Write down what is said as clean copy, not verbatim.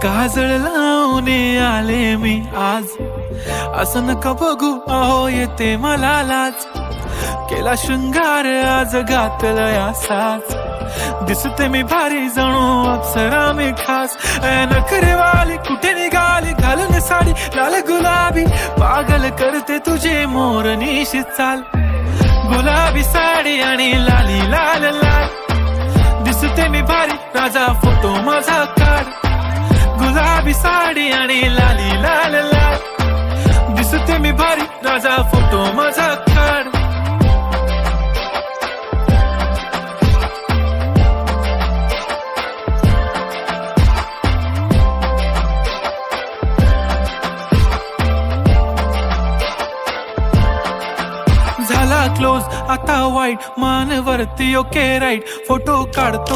काजळ लावून आले मी आज, असं नका बघू अहो येते मला लाज. केला शृंगार आज घातलया साज, दिसते मी भारी जणू अप्सरा मी खास. नखरेवाली कुठे निघाली घालून साडी लाल गुलाबी, पागल करते तुझे मोरनीशी चाल. गुलाबी साडी आणि लाली लाल लाल, दिसते मी भारी राजा फोटो माझा काढ. गुलाबी साडी आणि लाली लाल लाल, दिसते मी भारी राजा फोटो माझा काढ. झाला क्लोज आता वाईट, मान वरती ओके राईट, फोटो काढतो